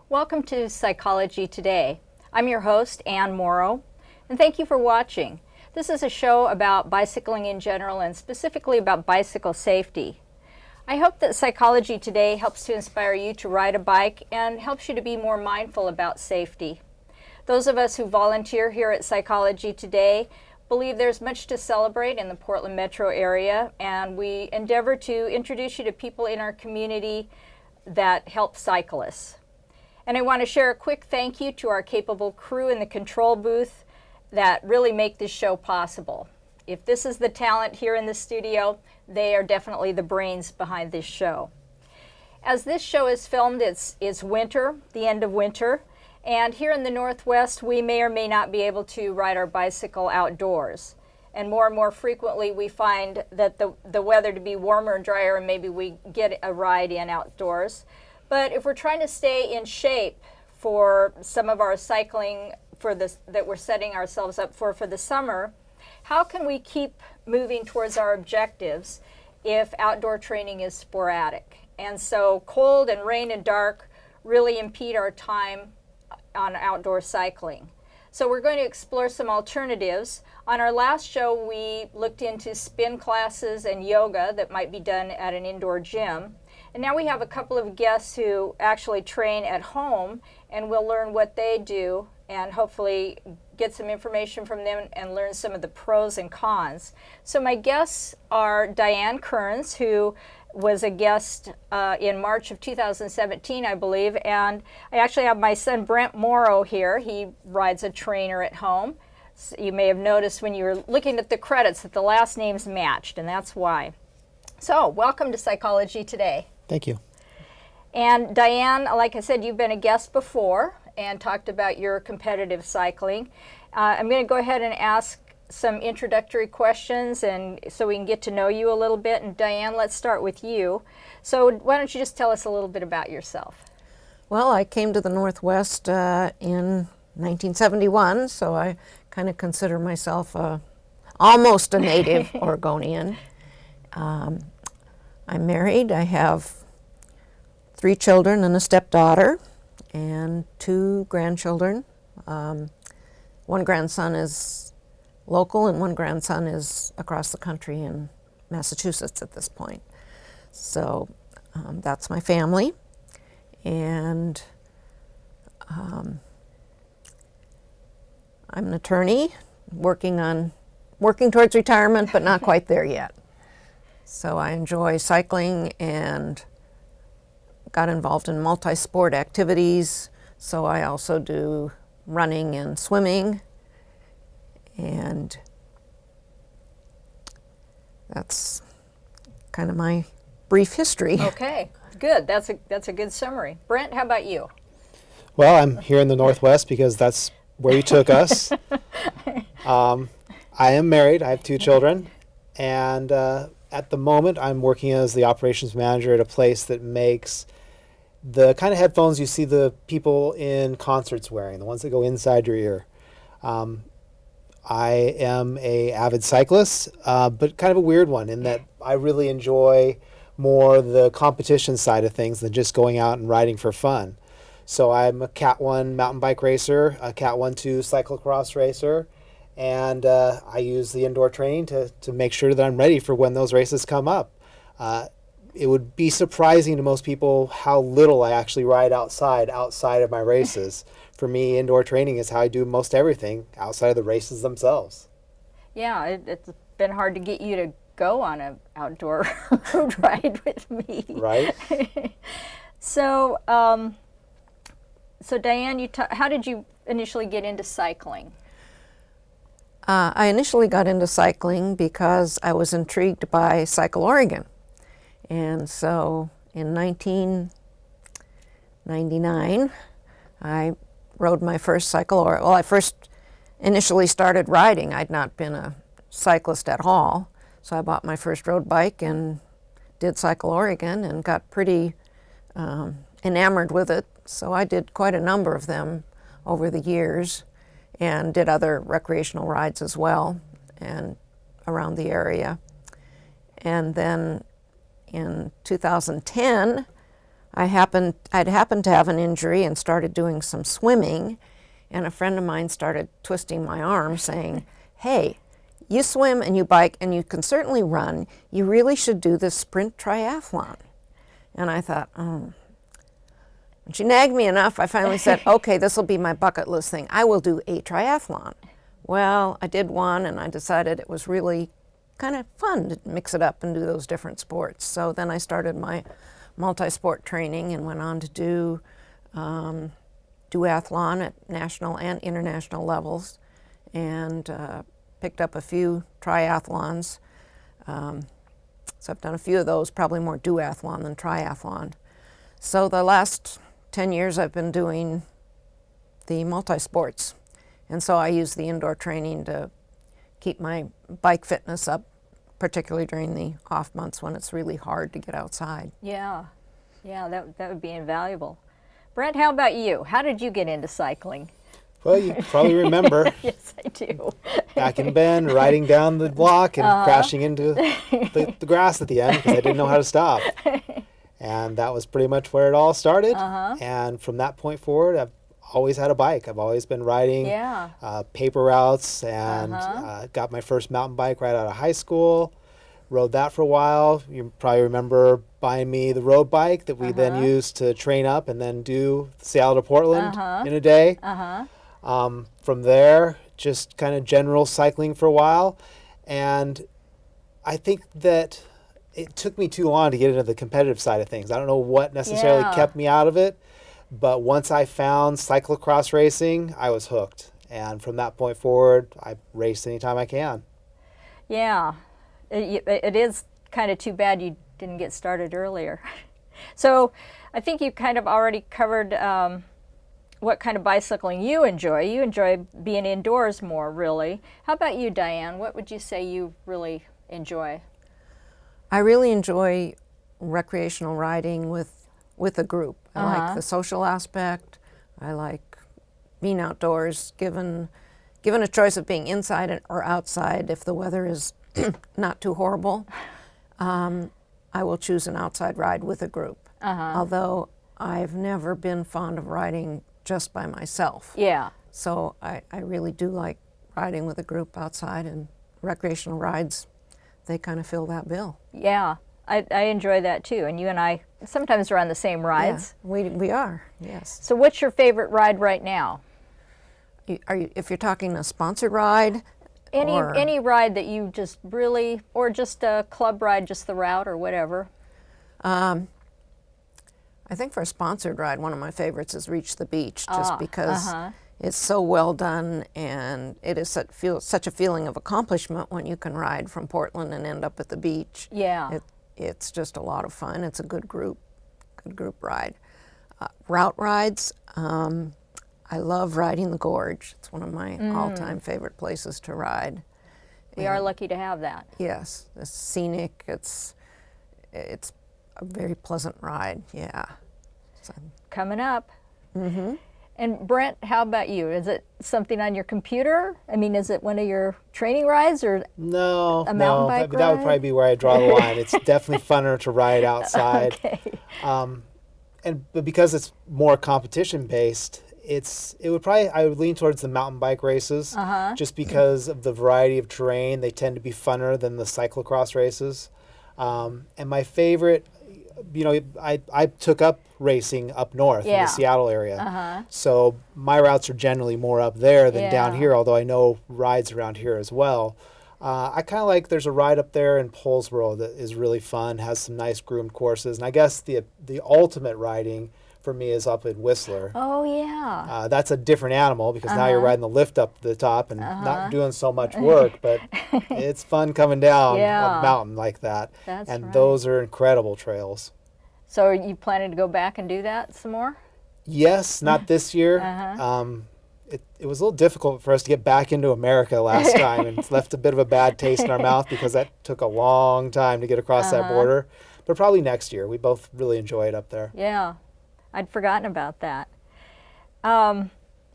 Welcome to Psychology Today. I'm your host, Ann Morrow, and thank you for watching. This is a show about bicycling in general and specifically about bicycle safety. I hope that Psychology Today helps to inspire you to ride a bike and helps you to be more mindful about safety. Those of us who volunteer here at Psychology Today believe there's much to celebrate in the Portland metro area, and we endeavor to introduce you to people in our community that help cyclists. And I want to share a quick thank you to our capable crew in the control booth that really make this show possible. If this is the talent here in the studio, they are definitely the brains behind this show. As this show is filmed, it's winter, the end of winter, and here in the Northwest, we may or may not be able to ride our bicycle outdoors. And more frequently, we find that the weather to be warmer and drier, and maybe we get a ride in outdoors. But if we're trying to stay in shape for some of our cycling that we're setting ourselves up for the summer, how can we keep moving towards our objectives if outdoor training is sporadic? And so cold and rain and dark really impede our time on outdoor cycling. So we're going to explore some alternatives. On our last show, we looked into spin classes and yoga that might be done at an indoor gym. And now we have a couple of guests who actually train at home, and we'll learn what they do and hopefully get some information from them and learn some of the pros and cons. So my guests are Diane Kearns, who was a guest in March of 2017, I believe, and I actually have my son Brent Morrow here. He rides a trainer at home. So you may have noticed when you were looking at the credits that the last names matched, and that's why. So welcome to Psychology Today. Thank you. And Diane, like I said, you've been a guest before and talked about your competitive cycling. I'm going to go ahead and ask some introductory questions and so we can get to know you a little bit. And Diane, let's start with you. So why don't you just tell us a little bit about yourself? Well, I came to the Northwest in 1971, so I kind of consider myself almost a native Oregonian. I'm married. I have 3 children and a stepdaughter and 2 grandchildren. One grandson is local and one grandson is across the country in Massachusetts at this point. So that's my family. And I'm an attorney working towards retirement, but not quite there yet. So I enjoy cycling and got involved in multi-sport activities. So I also do running and swimming. And that's kind of my brief history. Okay, good. That's a good summary. Brent, how about you? Well, I'm here in the Northwest because that's where you took us. I am married. I have 2 children. And at the moment, I'm working as the operations manager at a place that makes the kind of headphones you see the people in concerts wearing, the ones that go inside your ear. I am a avid cyclist, but kind of a weird one in that I really enjoy more the competition side of things than just going out and riding for fun. So I'm a Cat 1 mountain bike racer, a Cat 1-2 cyclocross racer, and I use the indoor training to make sure that I'm ready for when those races come up. It would be surprising to most people how little I actually ride outside of my races. For me, indoor training is how I do most everything outside of the races themselves. Yeah, it's been hard to get you to go on an outdoor road ride with me. Right. So Diane, how did you initially get into cycling? I initially got into cycling because I was intrigued by Cycle Oregon. And so in 1999, I rode my first Well, I first initially started riding. I'd not been a cyclist at all. So I bought my first road bike and did Cycle Oregon and got pretty enamored with it. So I did quite a number of them over the years and did other recreational rides as well and around the area. And then in 2010, I'd happened to have an injury and started doing some swimming, and a friend of mine started twisting my arm saying, hey, you swim and you bike and you can certainly run. You really should do this sprint triathlon. And I thought, oh. And she nagged me enough, I finally said, okay, this will be my bucket list thing. I will do a triathlon. Well, I did one and I decided it was really kind of fun to mix it up and do those different sports. So then I started my multi-sport training and went on to do duathlon at national and international levels, and picked up a few triathlons. So I've done a few of those, probably more duathlon than triathlon. So the last 10 years I've been doing the multi-sports. And so I use the indoor training to keep my bike fitness up, particularly during the off months when it's really hard to get outside. Yeah, that would be invaluable. Brent, how about you? How did you get into cycling? Well, you probably remember. Yes, I do. Back in Bend, riding down the block and crashing into the grass at the end because I didn't know how to stop. And that was pretty much where it all started. And from that point forward, I've always had a bike. I've always been riding paper routes, and got my first mountain bike right out of high school. Rode that for a while. You probably remember buying me the road bike that we then used to train up and then do Seattle to Portland in a day. From there, just kind of general cycling for a while. And I think that it took me too long to get into the competitive side of things. I don't know what necessarily kept me out of it, but once I found cyclocross racing, I was hooked. And from that point forward, I race anytime I can. Yeah, it is kind of too bad you didn't get started earlier. So I think you kind of already covered what kind of bicycling you enjoy. You enjoy being indoors more, really. How about you, Diane? What would you say you really enjoy? I really enjoy recreational riding with a group. I like the social aspect. I like being outdoors, given a choice of being inside or outside. If the weather is not too horrible, I will choose an outside ride with a group. Although I've never been fond of riding just by myself. Yeah. So I really do like riding with a group outside, and recreational rides, they kind of fill that bill. Yeah, I enjoy that too. And you and I sometimes are on the same rides. Yeah, we are, yes. So what's your favorite ride right now? If you're talking a sponsored ride? Any ride that you just really, or just a club ride, just the route or whatever? I think for a sponsored ride, one of my favorites is Reach the Beach, just because it's so well done, and it is such a feeling of accomplishment when you can ride from Portland and end up at the beach. Yeah. It's just a lot of fun. It's a good group ride. Route rides, I love riding the Gorge. It's one of my all-time favorite places to ride. We are lucky to have that. Yes, it's scenic. It's a very pleasant ride. Yeah. So. Coming up. And Brent, how about you? Is it something on your computer? I mean, is it one of your training rides or No, a mountain bike that would probably be where I draw the line. It's definitely funner to ride outside. Okay. But because it's more competition based, I would lean towards the mountain bike races, just because of the variety of terrain. They tend to be funner than the cyclocross races. And my favorite, I took up racing up north in the Seattle area. So my routes are generally more up there than down here, although I know rides around here as well. I kind of like, there's a ride up there in Polesboro that is really fun, has some nice groomed courses. And I guess the ultimate riding for me is up in Whistler. Oh, yeah. That's a different animal because now you're riding the lift up the top and not doing so much work, but it's fun coming down a mountain like that. That's and right. those are incredible trails. So are you planning to go back and do that some more? Yes, not this year. It was a little difficult for us to get back into America last time, and it's left a bit of a bad taste in our mouth because that took a long time to get across that border. But probably next year. We both really enjoy it up there. Yeah, I'd forgotten about that.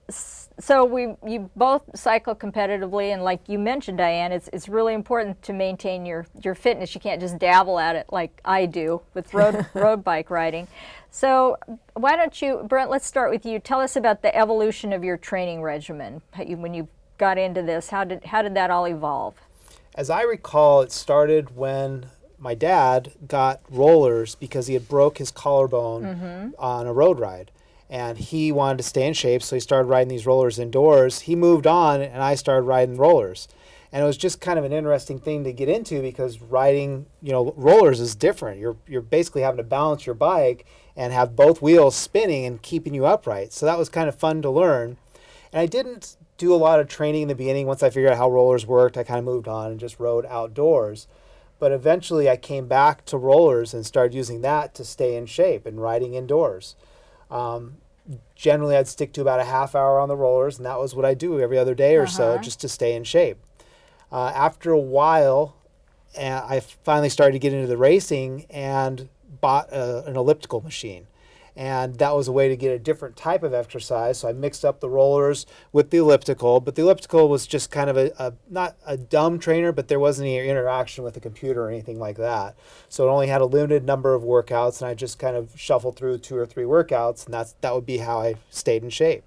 So you both cycle competitively, and like you mentioned, Diane, it's really important to maintain your fitness. You can't just dabble at it like I do with road bike riding. So why don't you, Brent? Let's start with you. Tell us about the evolution of your training regimen. When you got into this, how did that all evolve? As I recall, it started when my dad got rollers because he had broke his collarbone on a road ride. And he wanted to stay in shape, so he started riding these rollers indoors. He moved on, and I started riding rollers. And it was just kind of an interesting thing to get into because riding, rollers is different. You're basically having to balance your bike and have both wheels spinning and keeping you upright. So that was kind of fun to learn. And I didn't do a lot of training in the beginning. Once I figured out how rollers worked, I kind of moved on and just rode outdoors. But eventually I came back to rollers and started using that to stay in shape and riding indoors. Generally, I'd stick to about a half hour on the rollers, and that was what I do every other day or so just to stay in shape. After a while, I finally started to get into the racing and bought an elliptical machine. And that was a way to get a different type of exercise. So I mixed up the rollers with the elliptical, but the elliptical was just kind of not a dumb trainer, but there wasn't any interaction with the computer or anything like that. So it only had a limited number of workouts, and I just kind of shuffled through 2 or 3 workouts, and that would be how I stayed in shape.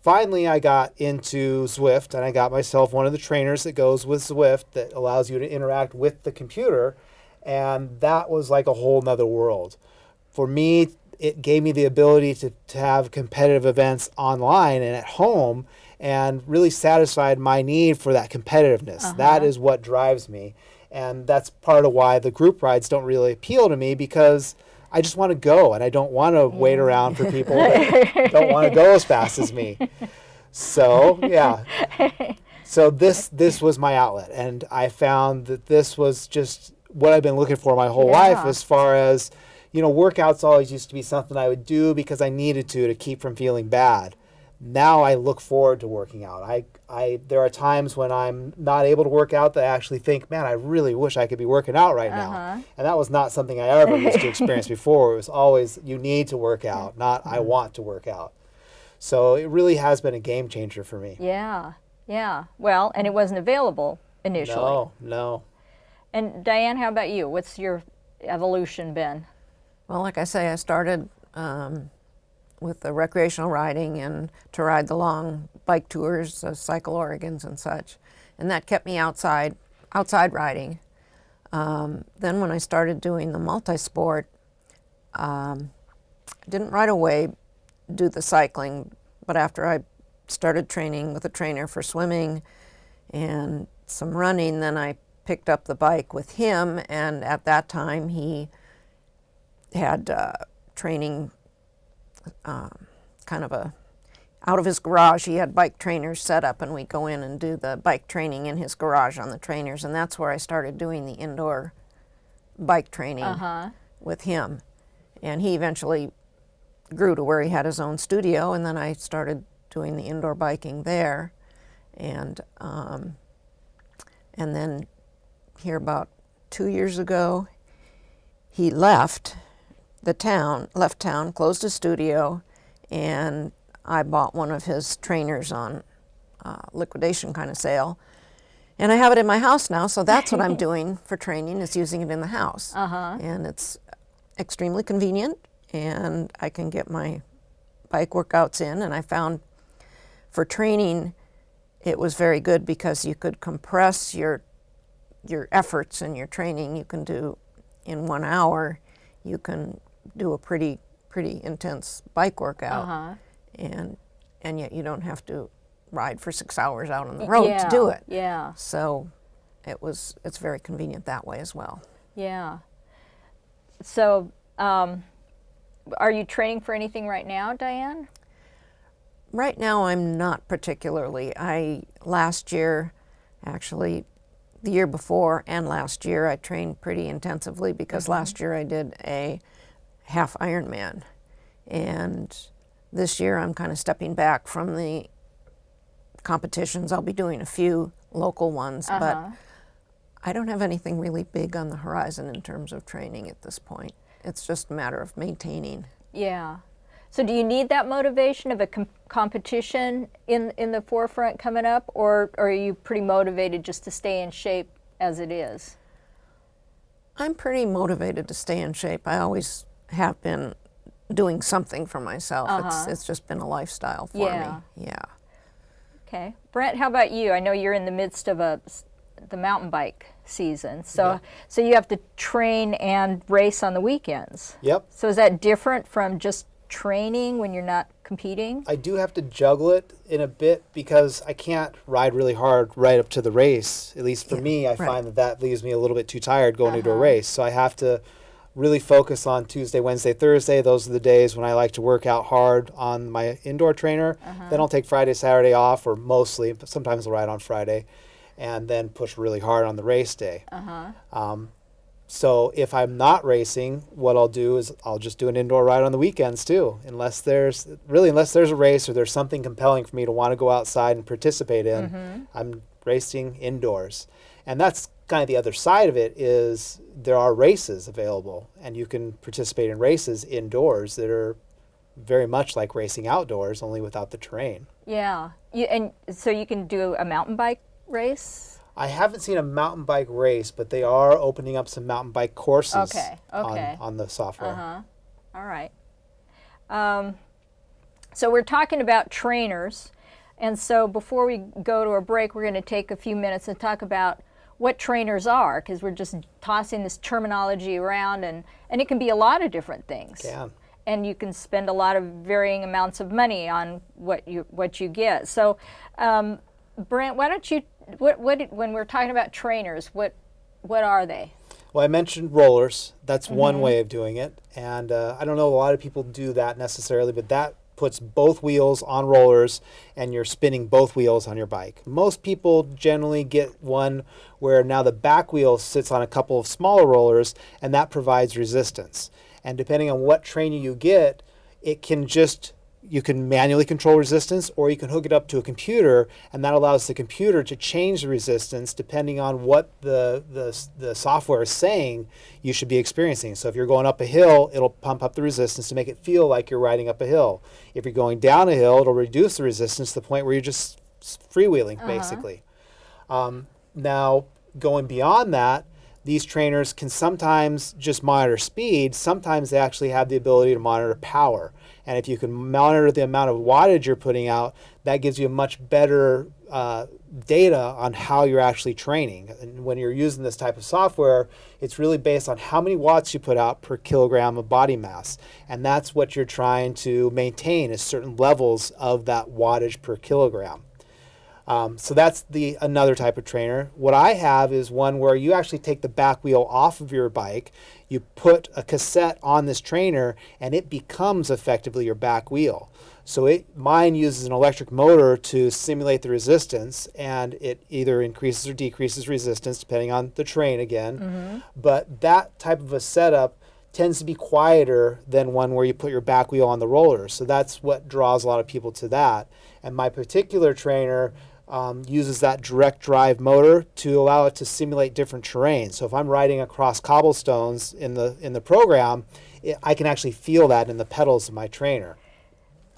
Finally, I got into Zwift, and I got myself one of the trainers that goes with Zwift that allows you to interact with the computer, and that was like a whole nother world. For me, it gave me the ability to have competitive events online and at home, and really satisfied my need for that competitiveness. That is what drives me. And that's part of why the group rides don't really appeal to me, because I just want to go, and I don't want to wait around for people that don't want to go as fast as me. So, yeah. So this was my outlet, and I found that this was just what I've been looking for my whole life, as far as workouts always used to be something I would do because I needed to keep from feeling bad. Now I look forward to working out. There are times when I'm not able to work out that I actually think, man, I really wish I could be working out right now. And that was not something I ever used to experience before. It was always, you need to work out, not I want to work out. So it really has been a game changer for me. Yeah. Well, and it wasn't available initially. No. And Diane, how about you? What's your evolution been? Well, like I say, I started with the recreational riding and to ride the long bike tours, Cycle Oregons and such, and that kept me outside riding. Then when I started doing the multi-sport, I didn't right away do the cycling, but after I started training with a trainer for swimming and some running, then I picked up the bike with him, and at that time he had training kind of out of his garage. He had bike trainers set up, and we'd go in and do the bike training in his garage on the trainers, and that's where I started doing the indoor bike training with him. And he eventually grew to where he had his own studio, and then I started doing the indoor biking there. And then here about 2 years ago, he left town, closed his studio, and I bought one of his trainers on liquidation kind of sale. And I have it in my house now, so that's what I'm doing for training, is using it in the house. And it's extremely convenient, and I can get my bike workouts in. And I found for training, it was very good because you could compress your efforts in your training. You can do in 1 hour, you can do a pretty intense bike workout, and yet you don't have to ride for 6 hours out on the road to do it. Yeah. So it's very convenient that way as well. Yeah. So are you training for anything right now, Diane? Right now I'm not particularly. Last year, actually the year before and last year, I trained pretty intensively because last year I did a half Ironman. And this year I'm kind of stepping back from the competitions. I'll be doing a few local ones, but I don't have anything really big on the horizon in terms of training at this point. It's just a matter of maintaining. Yeah. So do you need that motivation of a competition in the forefront coming up, or are you pretty motivated just to stay in shape as it is? I'm pretty motivated to stay in shape. I always have been doing something for myself. It's just been a lifestyle for Yeah. me. Yeah. Okay. Brent, how about you? I know you're in the midst of the mountain bike season. So so you have to train and race on the weekends. Yep. So is that different from just training when you're not competing? I do have to juggle it in a bit because I can't ride really hard right up to the race. At least for me, I find that leaves me a little bit too tired going into a race. So I have to really focus on Tuesday, Wednesday, Thursday. Those are the days when I like to work out hard on my indoor trainer. Then I'll take Friday, Saturday off, or mostly, but sometimes I'll ride on Friday, and then push really hard on the race day. So if I'm not racing, what I'll do is I'll just do an indoor ride on the weekends too, unless there's a race or there's something compelling for me to want to go outside and participate in. I'm racing indoors. And that's kind of the other side of it, is there are races available, and you can participate in races indoors that are very much like racing outdoors, only without the terrain. Yeah. And so you can do a mountain bike race? I haven't seen a mountain bike race, but they are opening up some mountain bike courses on the software. All right. So we're talking about trainers. And so before we go to a break, we're going to take a few minutes and talk about what trainers are, because we're just tossing this terminology around, and it can be a lot of different things. It can. And you can spend a lot of varying amounts of money on what you get. So, Brent, why don't you, when we're talking about trainers, what are they? Well, I mentioned rollers. That's one way of doing it. And I don't know, a lot of people do that necessarily, but that puts both wheels on rollers and you're spinning both wheels on your bike. Most people generally get one where now the back wheel sits on a couple of smaller rollers, and that provides resistance. And depending on what trainer you get, you can manually control resistance, or you can hook it up to a computer, and that allows the computer to change the resistance depending on what the software is saying you should be experiencing. So if you're going up a hill, it'll pump up the resistance to make it feel like you're riding up a hill. If you're going down a hill, it'll reduce the resistance to the point where you're just freewheeling, basically. Now, going beyond that, these trainers can sometimes just monitor speed. Sometimes they actually have the ability to monitor power. And if you can monitor the amount of wattage you're putting out, that gives you a much better data on how you're actually training. And when you're using this type of software, it's really based on how many watts you put out per kilogram of body mass. And that's what you're trying to maintain, is certain levels of that wattage per kilogram. So that's another type of trainer. What I have is one where you actually take the back wheel off of your bike, you put a cassette on this trainer, and it becomes effectively your back wheel. So mine uses an electric motor to simulate the resistance, and it either increases or decreases resistance depending on the terrain again. But that type of a setup tends to be quieter than one where you put your back wheel on the roller. So that's what draws a lot of people to that. And my particular trainer uses that direct drive motor to allow it to simulate different terrain. So if I'm riding across cobblestones in the program, I can actually feel that in the pedals of my trainer,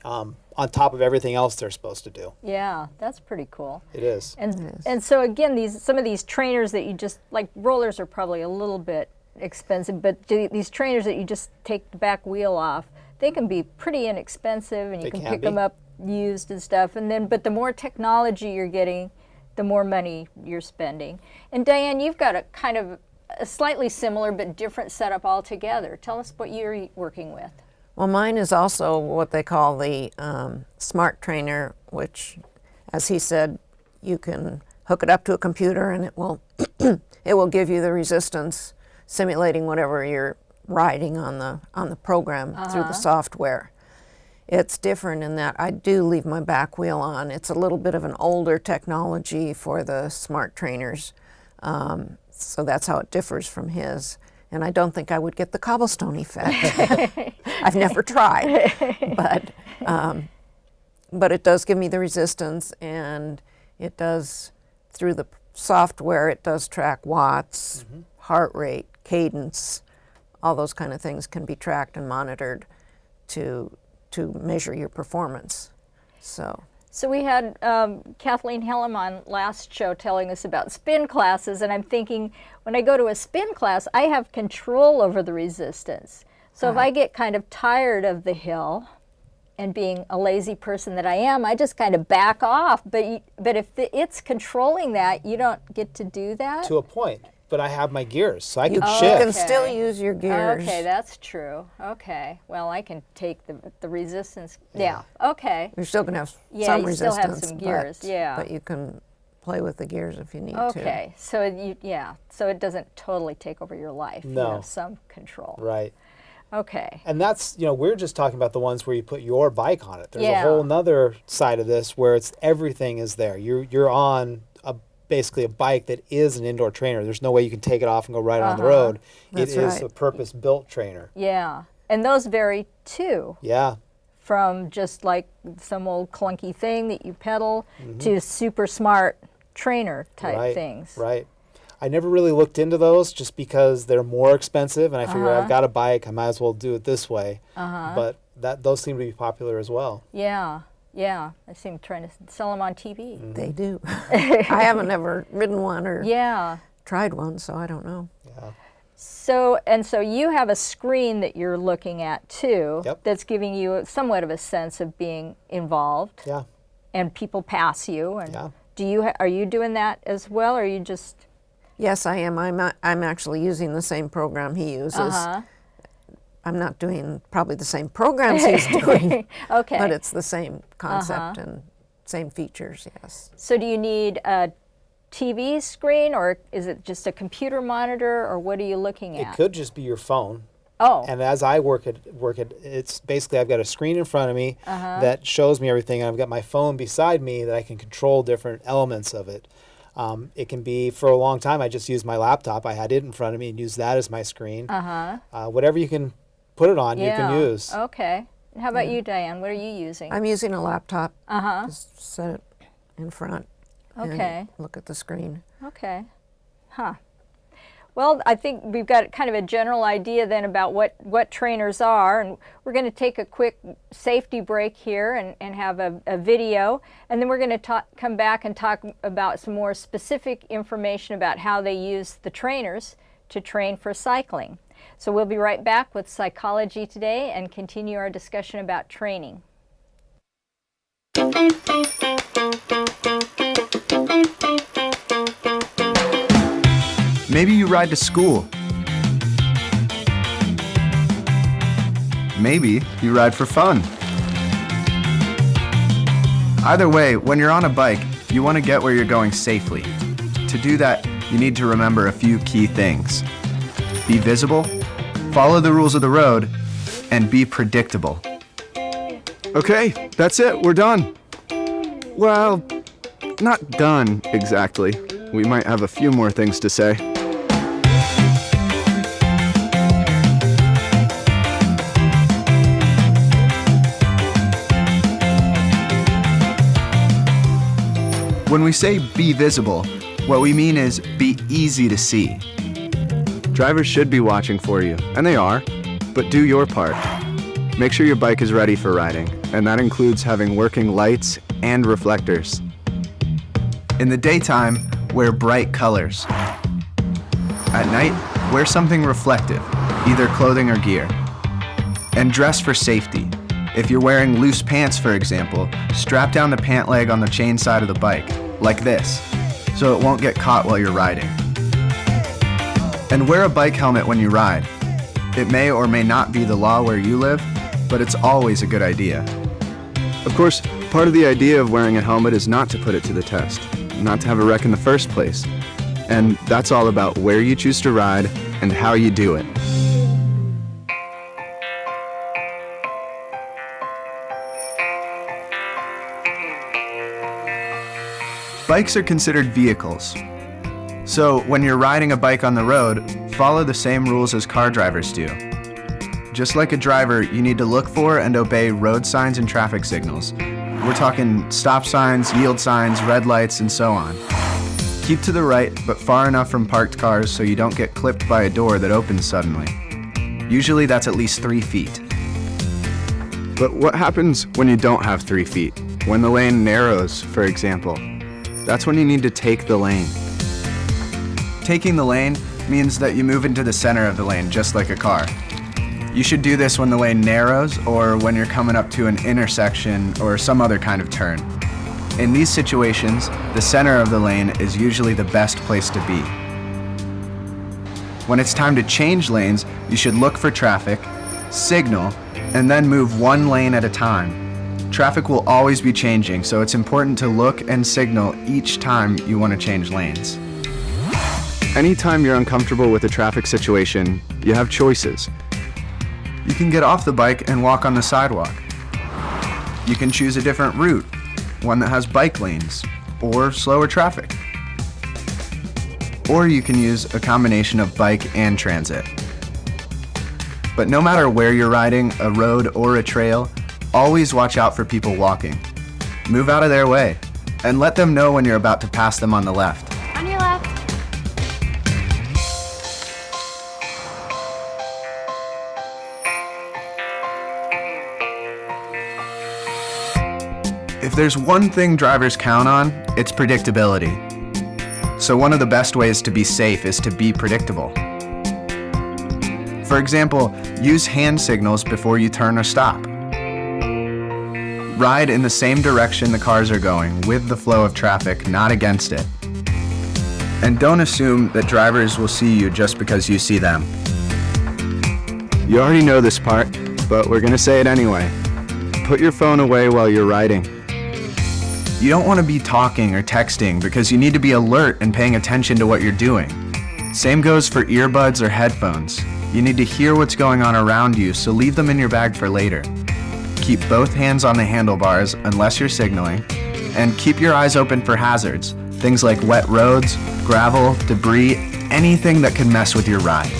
on top of everything else they're supposed to do. Yeah, that's pretty cool. It is. And so again, some of these trainers that you just, like, rollers are probably a little bit expensive, but these trainers that you just take the back wheel off, they can be pretty inexpensive, and you can pick them up used and stuff. And then, but the more technology you're getting, the more money you're spending. And Diane, you've got a kind of a slightly similar but different setup altogether. Tell us what you're working with. Well, mine is also what they call the smart trainer, which, as he said, you can hook it up to a computer and it will it will give you the resistance, simulating whatever you're riding on the program through the software. It's different in that I do leave my back wheel on. It's a little bit of an older technology for the smart trainers, so that's how it differs from his. And I don't think I would get the cobblestone effect. I've never tried, but it does give me the resistance, and it does, through the software, it does track watts, heart rate, cadence, all those kind of things can be tracked and monitored to to measure your performance. So we had Kathleen Hellam on last show telling us about spin classes, and I'm thinking, when I go to a spin class, I have control over the resistance. So if I get kind of tired of the hill, and being a lazy person that I am, I just kind of back off. But if it's controlling that, you don't get to do that? To a point. But I have my gears, so I can you shift. can still use your gears. Okay, that's true. Okay. Well, I can take the resistance. Yeah. Okay. You're still going to have Yeah, some you resistance. still have some gears, yeah. But you can play with the gears if you need to. Okay. So so it doesn't totally take over your life. No. You have some control. Right. Okay. And that's, we're just talking about the ones where you put your bike on it. There's Yeah. a whole nother side of this where everything is there. You're on basically a bike that is an indoor trainer. There's no way you can take it off and go ride on the road. That's it is right. a purpose-built trainer. Yeah. And those vary too. Yeah. From just like some old clunky thing that you pedal to super smart trainer type things. Right. I never really looked into those just because they're more expensive, and I figure I've got a bike, I might as well do it this way. But those seem to be popular as well. Yeah. Yeah. I seem trying to sell them on TV. They do. I haven't ever ridden one or Yeah. tried one, so I don't know. Yeah. So you have a screen that you're looking at too. Yep. That's giving you somewhat of a sense of being involved. Yeah. And people pass you. And Yeah. are you doing that as well, or are you just? Yes, I am. I'm actually using the same program he uses. I'm not doing probably the same programs he's doing, Okay. but it's the same concept and same features, yes. So do you need a TV screen, or is it just a computer monitor, or what are you looking It at? could just be your phone. Oh. And as I work it, it's basically I've got a screen in front of me that shows me everything. I've got my phone beside me that I can control different elements of it. It can be, for a long time, I just used my laptop. I had it in front of me and used that as my screen. Whatever you can put it on, you can use. Okay. And how about you, Diane? What are you using? I'm using a laptop. Just set it in front Okay. and look at the screen. Okay. Huh. Well, I think we've got kind of a general idea then about what trainers are, and we're going to take a quick safety break here and have a video, and then we're going to come back and talk about some more specific information about how they use the trainers to train for cycling. So we'll be right back with Psychology Today and continue our discussion about training. Maybe you ride to school. Maybe you ride for fun. Either way, when you're on a bike, you want to get where you're going safely. To do that, you need to remember a few key things. Be visible, follow the rules of the road, and be predictable. Okay, that's it, we're done. Well, not done exactly. We might have a few more things to say. When we say be visible, what we mean is be easy to see. Drivers should be watching for you, and they are, but do your part. Make sure your bike is ready for riding, and that includes having working lights and reflectors. In the daytime, wear bright colors. At night, wear something reflective, either clothing or gear. And dress for safety. If you're wearing loose pants, for example, strap down the pant leg on the chain side of the bike, like this, so it won't get caught while you're riding. And wear a bike helmet when you ride. It may or may not be the law where you live, but it's always a good idea. Of course, part of the idea of wearing a helmet is not to put it to the test, not to have a wreck in the first place. And that's all about where you choose to ride and how you do it. Bikes are considered vehicles. So when you're riding a bike on the road, follow the same rules as car drivers do. Just like a driver, you need to look for and obey road signs and traffic signals. We're talking stop signs, yield signs, red lights, and so on. Keep to the right, but far enough from parked cars so you don't get clipped by a door that opens suddenly. Usually that's at least 3 feet. But what happens when you don't have 3 feet? When the lane narrows, for example? That's when you need to take the lane. Taking the lane means that you move into the center of the lane, just like a car. You should do this when the lane narrows or when you're coming up to an intersection or some other kind of turn. In these situations, the center of the lane is usually the best place to be. When it's time to change lanes, you should look for traffic, signal, and then move one lane at a time. Traffic will always be changing, so it's important to look and signal each time you want to change lanes. Anytime you're uncomfortable with a traffic situation, you have choices. You can get off the bike and walk on the sidewalk. You can choose a different route, one that has bike lanes, or slower traffic. Or you can use a combination of bike and transit. But no matter where you're riding, a road or a trail, always watch out for people walking. Move out of their way, and let them know when you're about to pass them on the left. On your left. If there's one thing drivers count on, it's predictability. So one of the best ways to be safe is to be predictable. For example, use hand signals before you turn or stop. Ride in the same direction the cars are going, with the flow of traffic, not against it. And don't assume that drivers will see you just because you see them. You already know this part, but we're gonna say it anyway. Put your phone away while you're riding. You don't want to be talking or texting because you need to be alert and paying attention to what you're doing. Same goes for earbuds or headphones. You need to hear what's going on around you, so leave them in your bag for later. Keep both hands on the handlebars unless you're signaling, and keep your eyes open for hazards, things like wet roads, gravel, debris, anything that can mess with your ride.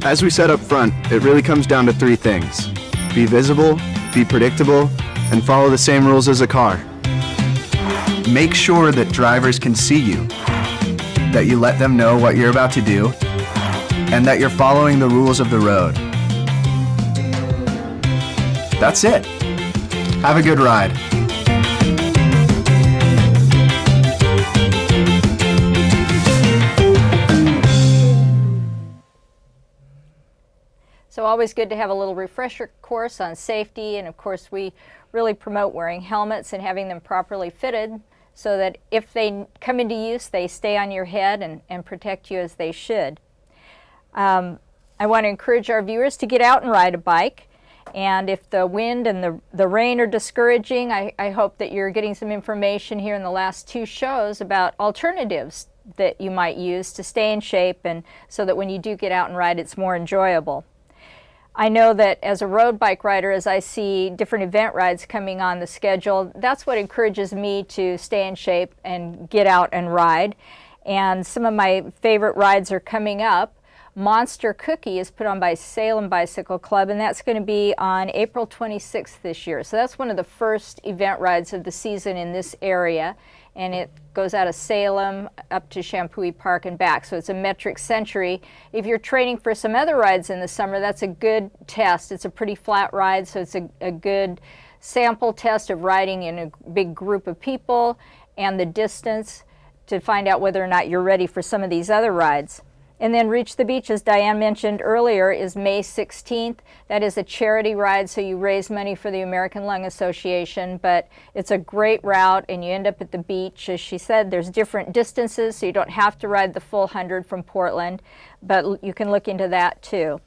As we said up front, it really comes down to 3 things. Be visible, be predictable, and follow the same rules as a car. Make sure that drivers can see you, that you let them know what you're about to do, and that you're following the rules of the road. That's it. Have a good ride. So always good to have a little refresher course on safety, and of course we really promote wearing helmets and having them properly fitted so that if they come into use they stay on your head and protect you as they should. I want to encourage our viewers to get out and ride a bike, and if the wind and the rain are discouraging, I hope that you're getting some information here in the last 2 shows about alternatives that you might use to stay in shape, and so that when you do get out and ride it's more enjoyable. I know that as a road bike rider, as I see different event rides coming on the schedule, that's what encourages me to stay in shape and get out and ride. And some of my favorite rides are coming up. Monster Cookie is put on by Salem Bicycle Club, and that's going to be on April 26th this year. So that's one of the first event rides of the season in this area, and it goes out of Salem up to Shampooey Park and back. So it's a metric century. If you're training for some other rides in the summer, that's a good test. It's a pretty flat ride, so it's a good sample test of riding in a big group of people and the distance to find out whether or not you're ready for some of these other rides. And then Reach the Beach, as Diane mentioned earlier, is May 16th. That is a charity ride, so you raise money for the American Lung Association, but it's a great route and you end up at the beach. As she said, there's different distances, so you don't have to ride the full 100 from Portland, but you can look into that too.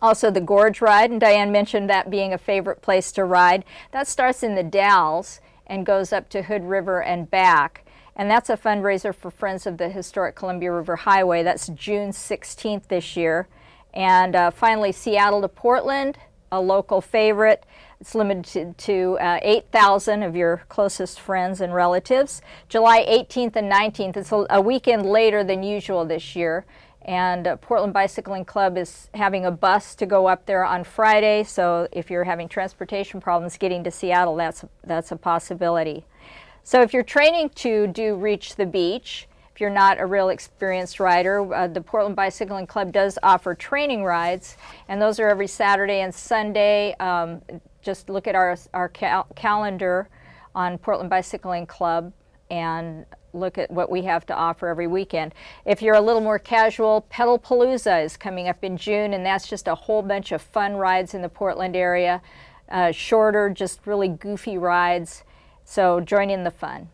Also the Gorge Ride, and Diane mentioned that being a favorite place to ride. That starts in the Dalles and goes up to Hood River and back. And that's a fundraiser for Friends of the Historic Columbia River Highway. That's June 16th this year. And finally, Seattle to Portland, a local favorite. It's limited to 8,000 of your closest friends and relatives. July 18th and 19th. It's a weekend later than usual this year. And Portland Bicycling Club is having a bus to go up there on Friday. So if you're having transportation problems getting to Seattle, that's a possibility. So if you're training to do Reach the Beach, if you're not a real experienced rider, the Portland Bicycling Club does offer training rides, and those are every Saturday and Sunday. Just look at our calendar on Portland Bicycling Club and look at what we have to offer every weekend. If you're a little more casual, Pedalpalooza is coming up in June, and that's just a whole bunch of fun rides in the Portland area. Shorter, just really goofy rides. So join in the fun.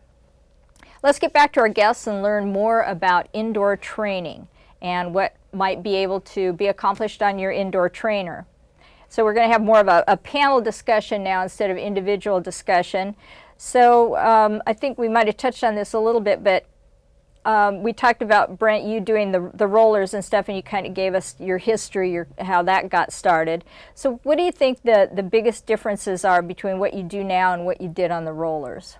Let's get back to our guests and learn more about indoor training and what might be able to be accomplished on your indoor trainer. So we're going to have more of a panel discussion now instead of individual discussion. So I think we might have touched on this a little bit, but we talked about, Brent, you doing the rollers and stuff, and you kind of gave us your history, how that got started. So what do you think the biggest differences are between what you do now and what you did on the rollers?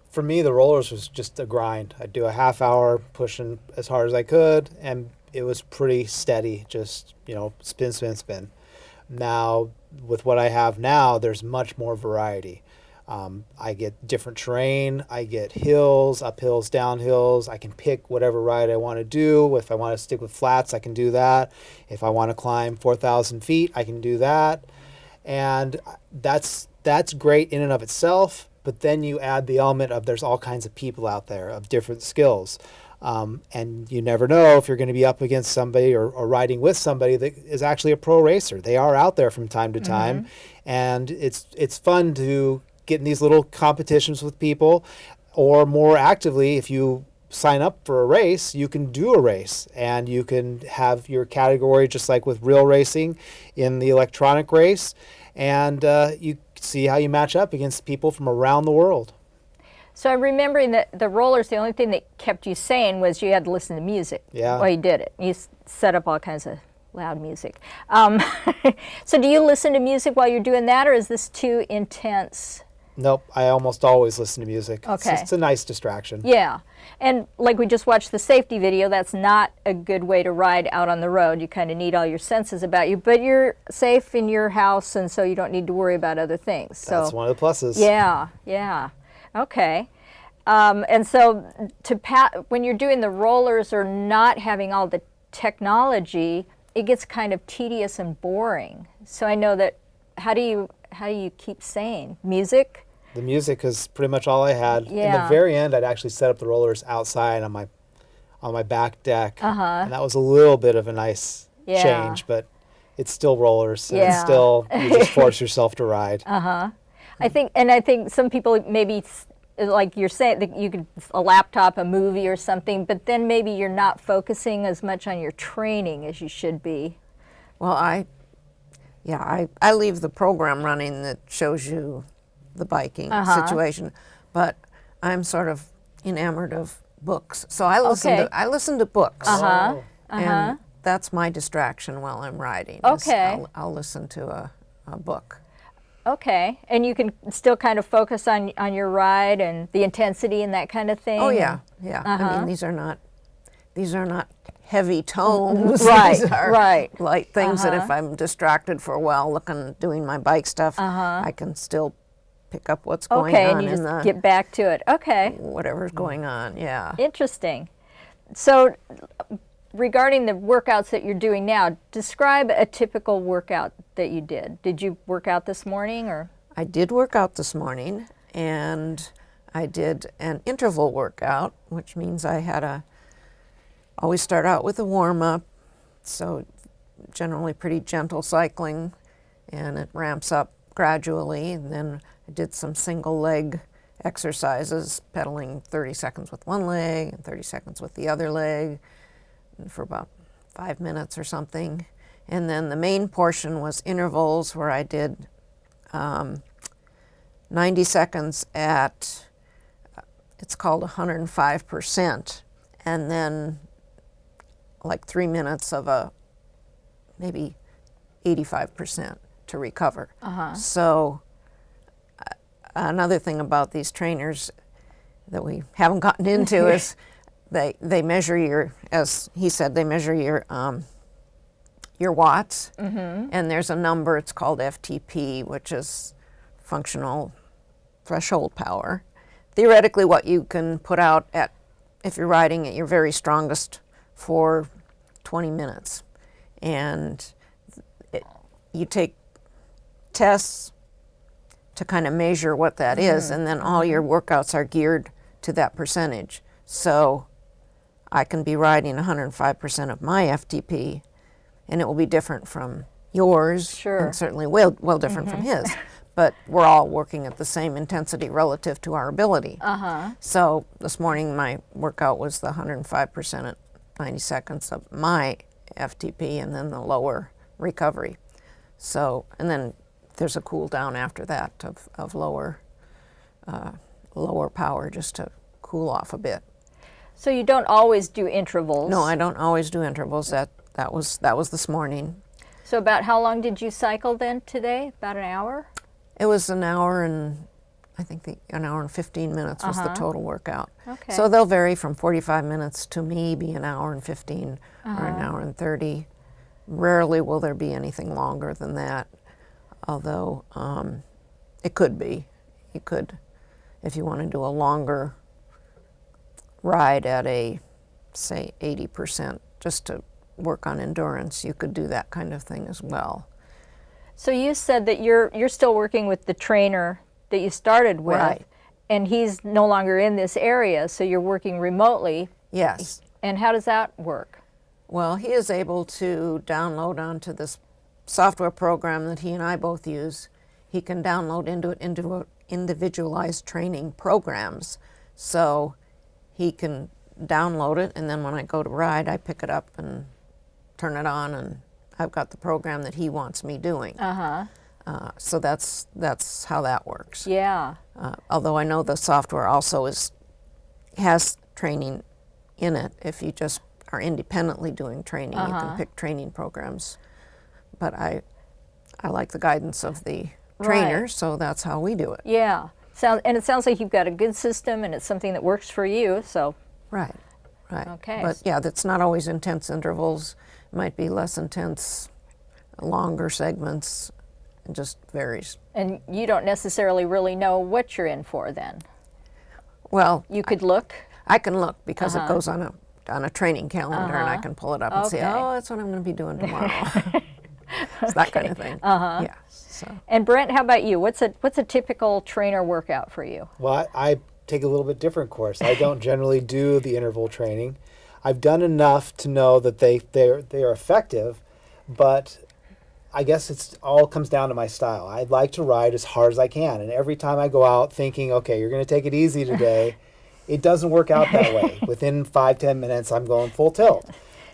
For me, the rollers was just a grind. I'd do a half hour pushing as hard as I could, and it was pretty steady, just, spin, spin, spin. Now, with what I have now, there's much more variety. I get different terrain, I get hills, uphills, downhills. I can pick whatever ride I want to do. If I want to stick with flats, I can do that. If I want to climb 4,000 feet, I can do that. And that's great in and of itself, but then you add the element of there's all kinds of people out there of different skills. And you never know if you're going to be up against somebody or riding with somebody that is actually a pro racer. They are out there from time to time, and it's fun to get in these little competitions with people, or more actively, if you sign up for a race, you can do a race and you can have your category just like with real racing in the electronic race, and you see how you match up against people from around the world. So I'm remembering that the rollers, the only thing that kept you sane was you had to listen to music while you did it. You set up all kinds of loud music. So do you listen to music while you're doing that, or is this too intense? Nope, I almost always listen to music. Okay. It's a nice distraction. Yeah, and like we just watched the safety video, that's not a good way to ride out on the road. You kind of need all your senses about you, but you're safe in your house, and so you don't need to worry about other things. So that's one of the pluses. Yeah. Okay. And so when you're doing the rollers or not having all the technology, it gets kind of tedious and boring. So I know that, how do you keep sane? Music? The music is pretty much all I had. In the Yeah. very end, I'd actually set up the rollers outside on my back deck, and that was a little bit of a nice change, but it's still rollers, and it's still, you just force yourself to ride. I think some people maybe, like you're saying, that you could a laptop, a movie or something, but then maybe you're not focusing as much on your training as you should be. Well, I leave the program running that shows you the biking situation, but I'm sort of enamored of books, so I listen to books, and that's my distraction while I'm riding. Okay. I'll listen to a book. Okay, and you can still kind of focus on your ride and the intensity and that kind of thing. Oh yeah. I mean, these are not heavy tones. Right, These are right. light things that if I'm distracted for a while doing my bike stuff, I can still pick up what's going on and you in just get back to it. Okay. whatever's going on. Yeah. Interesting. So regarding the workouts that you're doing now, describe a typical workout that you did. Did you work out this morning, or? I did work out this morning, and I did an interval workout, which means I always start out with a warm-up, so generally pretty gentle cycling, and it ramps up gradually, and then I did some single leg exercises, pedaling 30 seconds with one leg and 30 seconds with the other leg for about 5 minutes or something. And then the main portion was intervals, where I did 90 seconds at, it's called 105%, and then like 3 minutes of maybe 85% to recover. So another thing about these trainers that we haven't gotten into is they measure your, as he said, they measure your watts, and there's a number, it's called FTP, which is functional threshold power, theoretically what you can put out at, if you're riding at your very strongest, for 20 minutes. And you take tests to kind of measure what that is, and then all your workouts are geared to that percentage. So I can be riding 105% of my FTP, and it will be different from yours, Sure. and certainly well different from his. But we're all working at the same intensity relative to our ability. So this morning my workout was the 105% at 90 seconds of my FTP, and then the lower recovery. So, and then there's a cool down after that of lower power, just to cool off a bit. So you don't always do intervals? No, I don't always do intervals. That was this morning. So about how long did you cycle then today? About an hour? It was an hour and, I think an hour and 15 minutes was the total workout. Okay. So they'll vary from 45 minutes to maybe an hour and 15 or an hour and 30. Rarely will there be anything longer than that, although it could be. You could, if you want to do a longer ride at a, say, 80%, just to work on endurance, you could do that kind of thing as well. So you said that you're still working with the trainer that you started with, Right. and he's no longer in this area, so you're working remotely. Yes. And how does that work? Well, he is able to download onto this software program that he and I both use. He can download into it individualized training programs. So he can download it, and then when I go to ride, I pick it up and turn it on, and I've got the program that he wants me doing. So that's how that works. Yeah. Although I know the software also has training in it. If you just are independently doing training, you can pick training programs. But I like the guidance of the trainer, so that's how we do it. Yeah. And it sounds like you've got a good system, and it's something that works for you, so. Right. Okay. But yeah, that's not always intense intervals. It might be less intense, longer segments. It just varies. And you don't necessarily really know what you're in for then. Well, You could look. I can look because it goes on a training calendar, and I can pull it up and say, Okay. oh, that's what I'm going to be doing tomorrow. It's that kind of thing. Yeah. So. And Brent, how about you? What's a typical trainer workout for you? Well, I take a little bit different course. I don't generally do the interval training. I've done enough to know that they are effective, but I guess it's all comes down to my style. I'd like to ride as hard as I can, and every time I go out thinking, okay, you're going to take it easy today, it doesn't work out that way. Within 5-10 minutes, I'm going full tilt.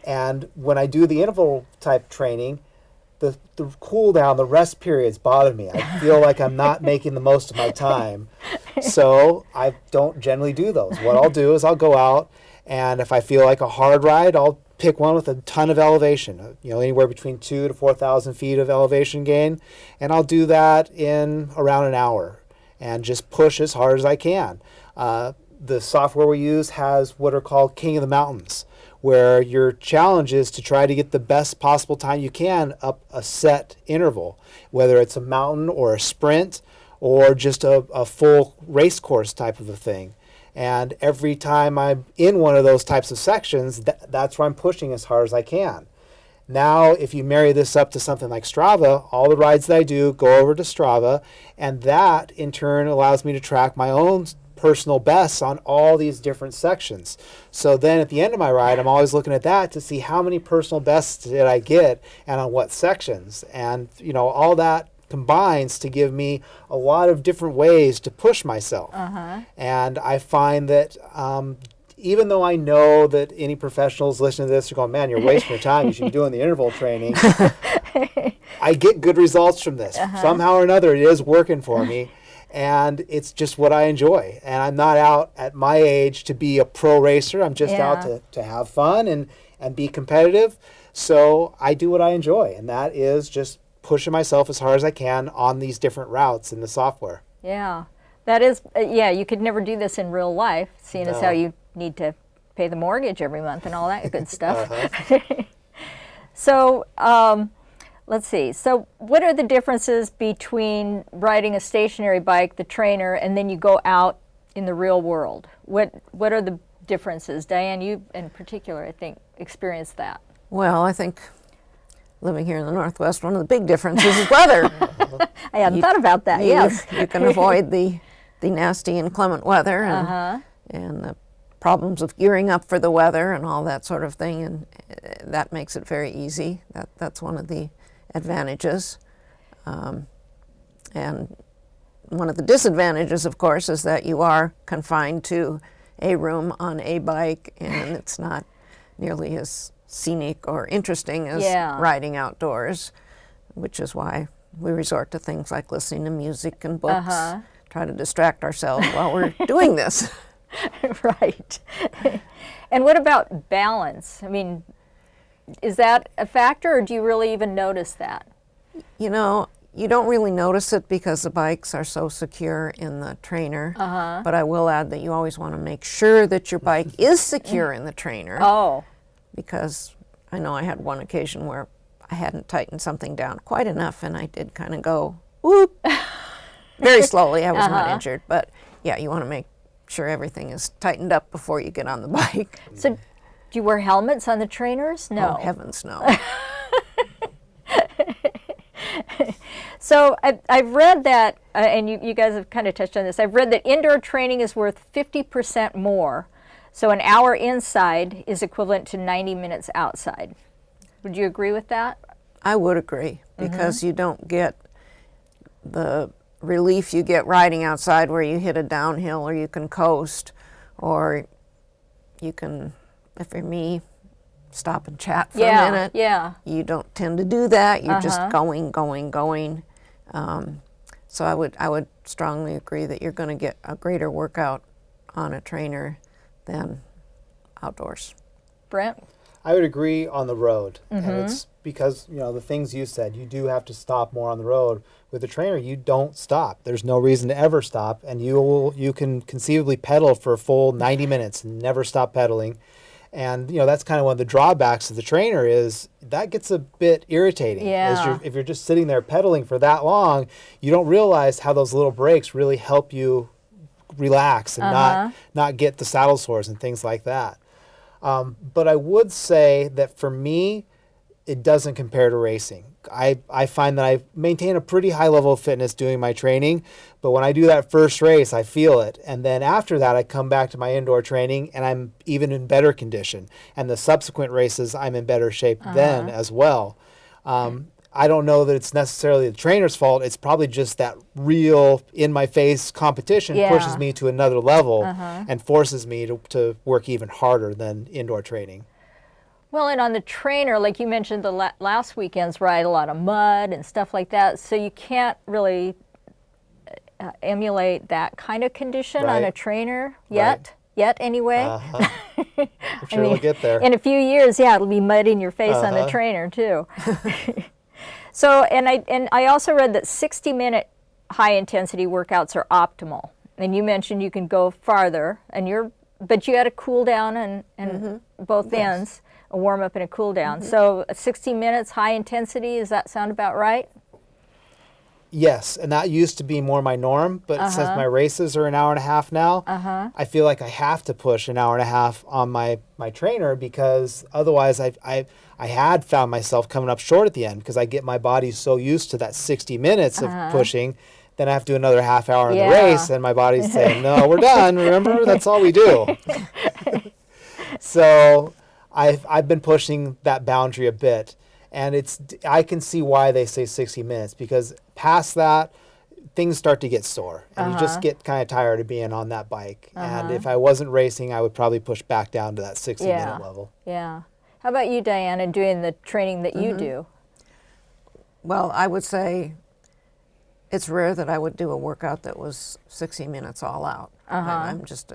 And when I do the interval type training, the cool down, the rest periods bother me. I feel like I'm not making the most of my time. So I don't generally do those. What I'll do is I'll go out, and if I feel like a hard ride, I'll pick one with a ton of elevation, anywhere between 2,000 to 4,000 feet of elevation gain. And I'll do that in around an hour and just push as hard as I can. The software we use has what are called King of the Mountains, where your challenge is to try to get the best possible time you can up a set interval, whether it's a mountain or a sprint or just a full race course type of a thing. And every time I'm in one of those types of sections, that's where I'm pushing as hard as I can. Now, if you marry this up to something like Strava, all the rides that I do go over to Strava, and that in turn allows me to track my own personal bests on all these different sections. So then at the end of my ride, I'm always looking at that to see how many personal bests did I get and on what sections. And all that combines to give me a lot of different ways to push myself. And I find that even though I know that any professionals listening to this are going, man, you're wasting your time, you should be doing the interval training, I get good results from this. Somehow or another, it is working for me. And it's just what I enjoy. And I'm not out at my age to be a pro racer. I'm just out to have fun and be competitive. So I do what I enjoy, and that is just pushing myself as hard as I can on these different routes in the software. Yeah. That is, you could never do this in real life, seeing as how you need to pay the mortgage every month and all that good stuff. So, let's see. So what are the differences between riding a stationary bike, the trainer, and then you go out in the real world? What are the differences? Diane, you in particular, I think, experienced that. Well, I think living here in the Northwest, one of the big differences is weather. I hadn't thought about that, yes. You can avoid the nasty inclement weather and the problems of gearing up for the weather and all that sort of thing, and that makes it very easy. That's one of the advantages. And one of the disadvantages, of course, is that you are confined to a room on a bike, and it's not nearly as scenic or interesting as riding outdoors, which is why we resort to things like listening to music and books, try to distract ourselves while we're doing this. Right. And what about balance? I mean, is that a factor, or do you really even notice that? You know, you don't really notice it because the bikes are so secure in the trainer, but I will add that you always want to make sure that your bike is secure in the trainer. Oh. Because I know I had one occasion where I hadn't tightened something down quite enough, and I did kind of go, whoop, very slowly. I was not injured, but yeah, you want to make sure everything is tightened up before you get on the bike. So do you wear helmets on the trainers? No. Oh, heavens no. So I've read that, and you guys have kind of touched on this, I've read that indoor training is worth 50% more. So an hour inside is equivalent to 90 minutes outside. Would you agree with that? I would agree, because you don't get the relief you get riding outside where you hit a downhill or you can coast, or you can, if you're me, stop and chat for a minute. Yeah. You don't tend to do that. You're just going. So I would strongly agree that you're going to get a greater workout on a trainer than outdoors. Brent? I would agree on the road. And it's because, you know, the things you said, you do have to stop more on the road. With the trainer, you don't stop. There's no reason to ever stop, and you can conceivably pedal for a full 90 minutes and never stop pedaling. And, you know, that's kind of one of the drawbacks of the trainer is that gets a bit irritating. Yeah. If you're just sitting there pedaling for that long, you don't realize how those little breaks really help you relax and not get the saddle sores and things like that. But I would say that for me, it doesn't compare to racing. I find that I maintain a pretty high level of fitness doing my training, but when I do that first race, I feel it. And then after that, I come back to my indoor training and I'm even in better condition. And the subsequent races, I'm in better shape then as well. I don't know that it's necessarily the trainer's fault. It's probably just that real in-my-face competition pushes me to another level and forces me to work even harder than indoor training. Well, and on the trainer, like you mentioned, the last weekend's ride a lot of mud and stuff like that, so you can't really emulate that kind of condition on a trainer yet. Yet, anyway. I'm sure we'll get there. In a few years, it'll be mud in your face on the trainer too. So, and I also read that 60-minute high-intensity workouts are optimal. And you mentioned you can go farther, but you got to cool down and both ends, a warm up and a cool down. So 60 minutes high intensity, does that sound about right? Yes, and that used to be more my norm, but since my races are an hour and a half now, I feel like I have to push an hour and a half on my trainer, because otherwise I had found myself coming up short at the end, because I get my body so used to that 60 minutes of pushing, then I have to do another half hour in the race, and my body's saying, no, we're done, remember, that's all we do. So I've been pushing that boundary a bit. And I can see why they say 60 minutes, because past that, things start to get sore. And you just get kind of tired of being on that bike. And if I wasn't racing, I would probably push back down to that 60-minute level. Yeah. How about you, Diana, doing the training that you do? Well, I would say it's rare that I would do a workout that was 60 minutes all out. I'm just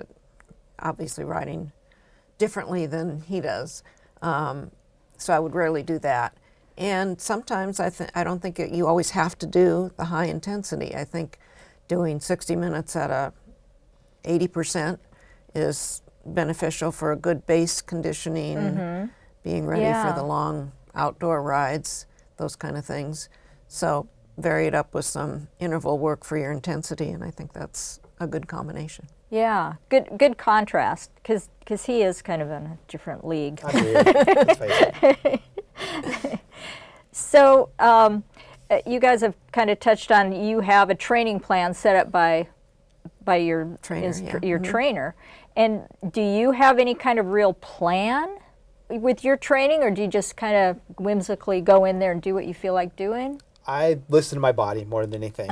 obviously riding differently than he does. So I would rarely do that. And sometimes I don't think you always have to do the high intensity. I think doing 60 minutes at a 80% is beneficial for a good base conditioning, being ready for the long outdoor rides, those kind of things. So vary it up with some interval work for your intensity, and I think that's a good combination. Yeah, good contrast, because he is kind of in a different league. I'm weird. Let's face it. So you guys have kind of touched on, you have a training plan set up by your Trainer, your trainer, and do you have any kind of real plan with your training, or do you just kind of whimsically go in there and do what you feel like doing? I listen to my body more than anything.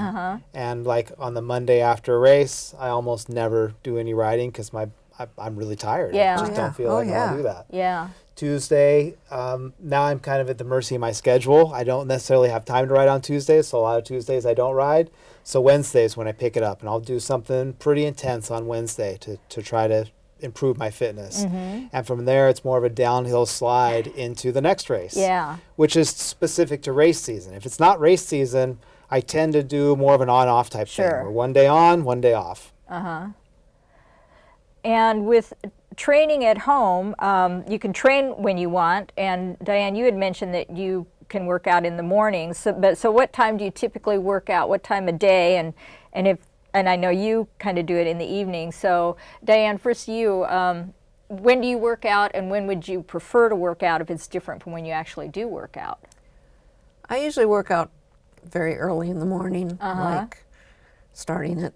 And like on the Monday after a race, I almost never do any riding because I'm really tired. Yeah. I just Oh, don't feel like I want to do that. Yeah. Tuesday, now I'm kind of at the mercy of my schedule. I don't necessarily have time to ride on Tuesdays, so a lot of Tuesdays I don't ride. So Wednesdays when I pick it up, and I'll do something pretty intense on Wednesday to try to improve my fitness. And from there, it's more of a downhill slide into the next race, Yeah. which is specific to race season. If it's not race season, I tend to do more of an on-off type thing, Sure. where one day on, one day off. And with training at home, you can train when you want. And Diane, you had mentioned that you can work out in the mornings. So what time do you typically work out? What time of day? And I know you kind of do it in the evening. So Diane, first you, when do you work out, and when would you prefer to work out if it's different from when you actually do work out? I usually work out very early in the morning, like starting at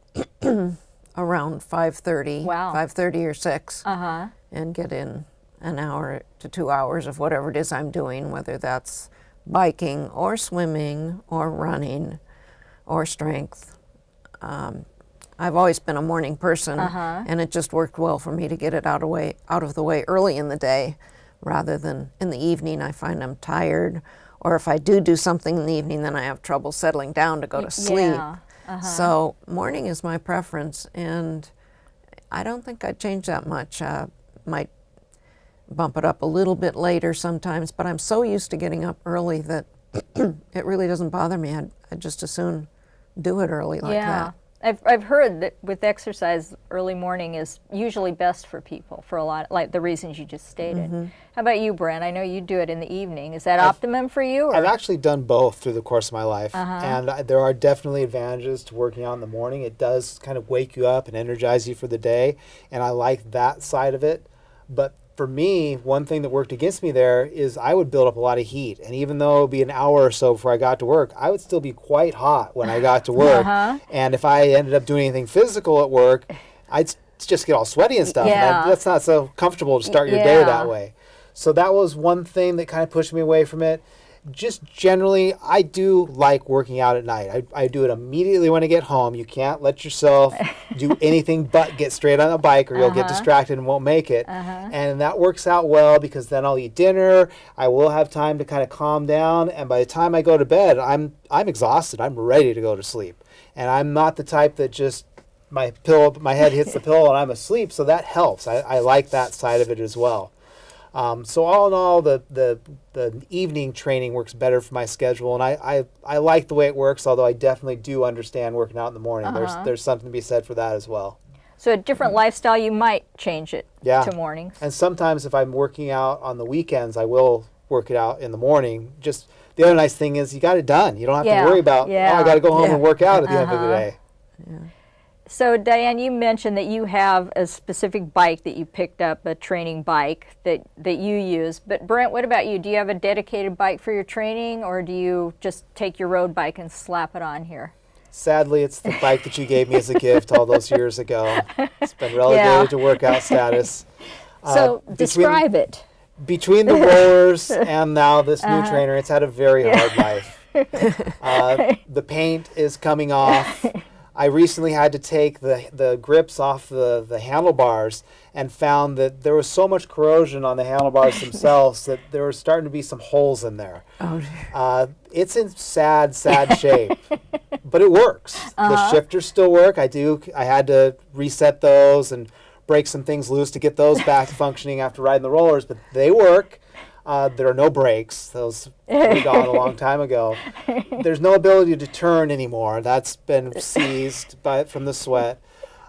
around 5:30, Wow. 5:30 or 6, and get in an hour to 2 hours of whatever it is I'm doing, whether that's biking or swimming or running or strength. I've always been a morning person, and it just worked well for me to get it out of the way early in the day, rather than in the evening. I find I'm tired, or if I do something in the evening, then I have trouble settling down to go to sleep. Yeah. So morning is my preference, and I don't think I'd change that much. Might bump it up a little bit later sometimes, but I'm so used to getting up early that it really doesn't bother me. I'd just as soon do it early like that. I've heard that with exercise, early morning is usually best for people for a lot, like the reasons you just stated. How about you, Brent? I know you do it in the evening. Is that optimum for you? Or? I've actually done both through the course of my life, and there are definitely advantages to working out in the morning. It does kind of wake you up and energize you for the day, and I like that side of it. But for me, one thing that worked against me there is I would build up a lot of heat, and even though it would be an hour or so before I got to work, I would still be quite hot when I got to work. And if I ended up doing anything physical at work, I'd just get all sweaty and stuff. Yeah. And that's not so comfortable to start your day that way. So that was one thing that kind of pushed me away from it. Just generally, I do like working out at night. I do it immediately when I get home. You can't let yourself do anything but get straight on a bike, or you'll get distracted and won't make it. And that works out well because then I'll eat dinner. I will have time to kind of calm down. And by the time I go to bed, I'm exhausted. I'm ready to go to sleep. And I'm not the type that just my head hits the pillow and I'm asleep. So that helps. I like that side of it as well. So all in all, the evening training works better for my schedule, and I like the way it works, although I definitely do understand working out in the morning. There's something to be said for that as well. So a different lifestyle, you might change it to mornings. And sometimes if I'm working out on the weekends, I will work it out in the morning. Just the other nice thing is you got it done. You don't have to worry about, oh, I got to go home and work out at the end of the day. So Diane, you mentioned that you have a specific bike that you picked up, a training bike that you use. But Brent, what about you? Do you have a dedicated bike for your training, or do you just take your road bike and slap it on here? Sadly, it's the bike that you gave me as a gift all those years ago. It's been relegated to workout status. So describe it. Between the rollers and now this new trainer, it's had a very hard life. The paint is coming off. I recently had to take the grips off the handlebars and found that there was so much corrosion on the handlebars themselves that there were starting to be some holes in there. Oh, dear. It's in sad shape, but it works. The shifters still work. I had to reset those and break some things loose to get those back functioning after riding the rollers, but they work. There are no brakes. Those were gone a long time ago. There's no ability to turn anymore. That's been seized from the sweat.